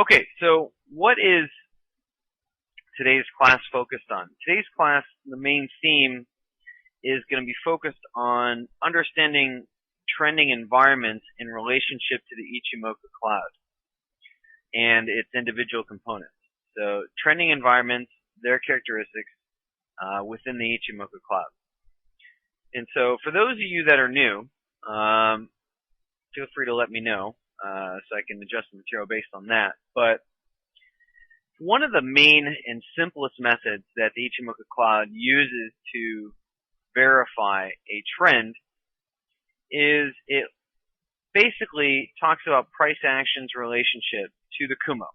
Okay, so what is today's class focused on? Today's class, the main theme is going to be focused on understanding trending environments in relationship to the Ichimoku cloud and its individual components. So trending environments, their characteristics within the Ichimoku cloud. And so for those of you that are new, feel free to let me know so I can adjust the material based on that. But one of the main and simplest methods that the Ichimoku cloud uses to verify a trend is it basically talks about price action's relationship to the Kumo.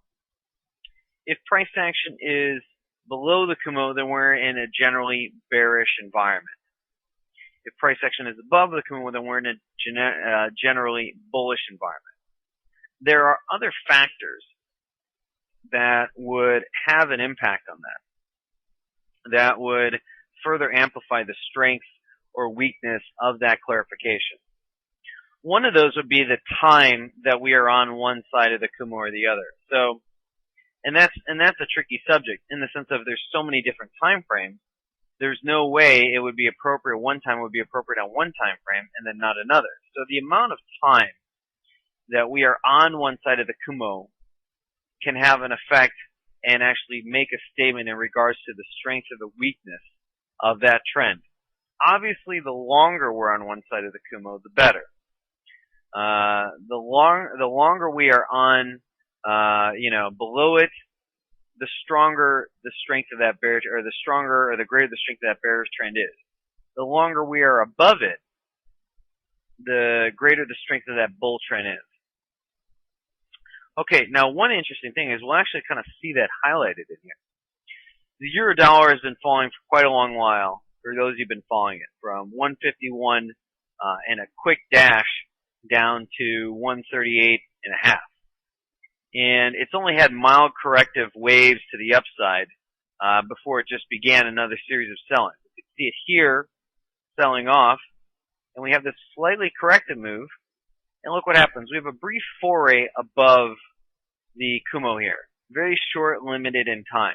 If price action is below the Kumo, then we're in a generally bearish environment. If price action is above the Kumo, then we're in a generally bullish environment. There are other factors that would have an impact on that would further amplify the strength or weakness of that clarification. One of those would be the time that we are on one side of the Kumo or the other. So, and that's a tricky subject in the sense of there's so many different time frames. There's no way it would be appropriate. One time would be appropriate on one time frame and then not another. So the amount of time that we are on one side of the Kumo can have an effect and actually make a statement in regards to the strength or the weakness of that trend. Obviously, the longer we're on one side of the Kumo, the better. The longer we are on, below it, the stronger the strength of that bearish, or the greater the strength of that bearish trend is. The longer we are above it, the greater the strength of that bull trend is. Okay, now one interesting thing is we'll actually kind of see that highlighted in here. The euro dollar has been falling for quite a long while, for those who've been following it, from 151 and a quick dash down to 138.5. And it's only had mild corrective waves to the upside before it just began another series of selling. You can see it here, selling off, and we have this slightly corrective move. And look what happens. We have a brief foray above the Kumo here. Very short, limited in time.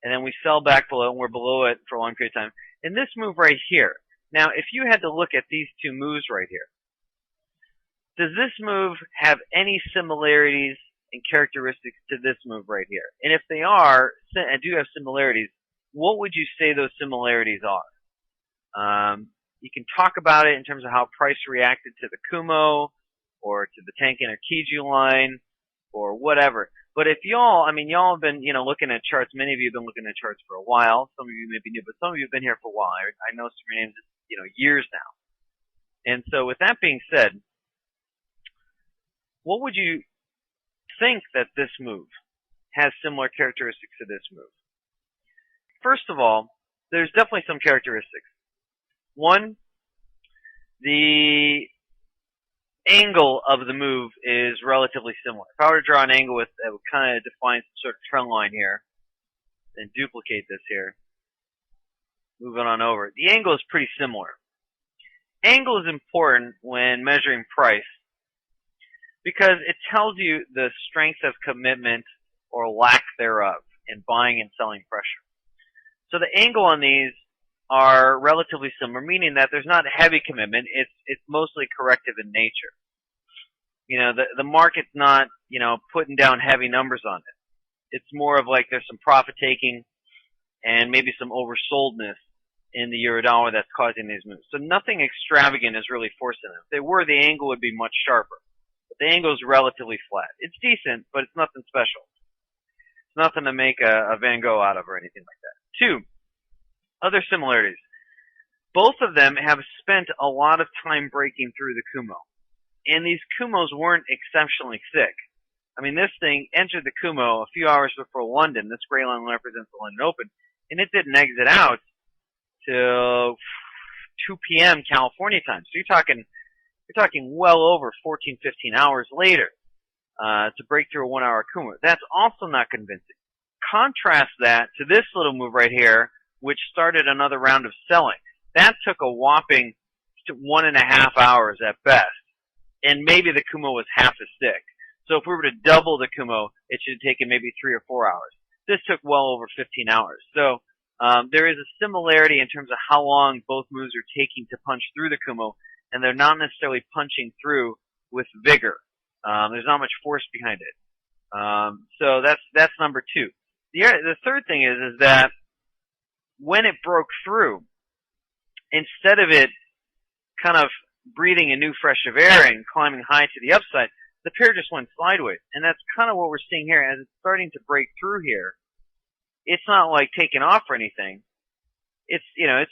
And then we sell back below, and we're below it for a long period of time. And this move right here. Now, if you had to look at these two moves right here, does this move have any similarities and characteristics to this move right here? And if they are, and do have similarities, what would you say those similarities are? You can talk about it in terms of how price reacted to the Kumo, or to the Tenkan or Kiju line, or whatever. But if y'all have been, looking at charts. Many of you have been looking at charts for a while. Some of you may be new, but some of you have been here for a while. I know some of your names, years now. And so with that being said, what would you think that this move has similar characteristics to this move? First of all, there's definitely some characteristics. One, the angle of the move is relatively similar. If I were to draw an angle that would kind of define some sort of trend line here, and duplicate this here, moving on over, the angle is pretty similar. Angle is important when measuring price because it tells you the strength of commitment or lack thereof in buying and selling pressure. So the angle on these are relatively similar, meaning that there's not heavy commitment. It's mostly corrective in nature. The market's not, putting down heavy numbers on it. It's more of like there's some profit taking and maybe some oversoldness in the euro dollar that's causing these moves. So nothing extravagant is really forcing them. If they were, the angle would be much sharper. But the angle is relatively flat. It's decent, but it's nothing special. It's nothing to make a Van Gogh out of or anything like that. Two, other similarities. Both of them have spent a lot of time breaking through the Kumo. And these Kumos weren't exceptionally thick. This thing entered the Kumo a few hours before London. This gray line represents the London Open. And it didn't exit out till 2 p.m. California time. So you're talking well over 14, 15 hours later to break through a 1 hour Kumo. That's also not convincing. Contrast that to this little move right here, which started another round of selling. That took a whopping 1.5 hours at best, and maybe the Kumo was half as thick. So if we were to double the Kumo, it should have taken maybe 3 or 4 hours. This took well over 15 hours. So there is a similarity in terms of how long both moves are taking to punch through the Kumo, and they're not necessarily punching through with vigor. There's not much force behind it. So that's number 2. The third thing is that when it broke through, instead of it kind of breathing a new fresh of air and climbing high to the upside, the pair just went sideways. And that's kind of what we're seeing here. As it's starting to break through here, it's not like taking off or anything. It's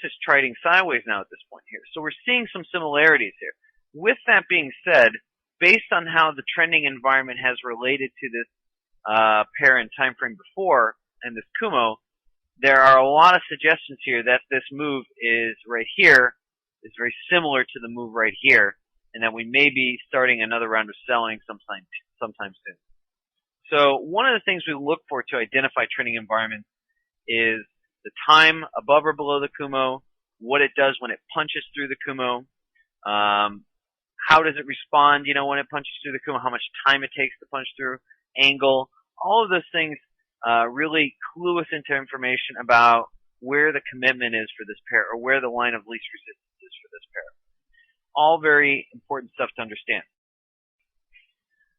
just trading sideways now at this point here. So we're seeing some similarities here. With that being said, based on how the trending environment has related to this pair and time frame before and this Kumo, there are a lot of suggestions here that this move is right here is very similar to the move right here, and that we may be starting another round of selling sometime soon. So one of the things we look for to identify trending environments is the time above or below the Kumo, what it does when it punches through the Kumo, how does it respond, when it punches through the Kumo, how much time it takes to punch through, angle. All of those things really clue us into information about where the commitment is for this pair, or where the line of least resistance is for this pair. All very important stuff to understand.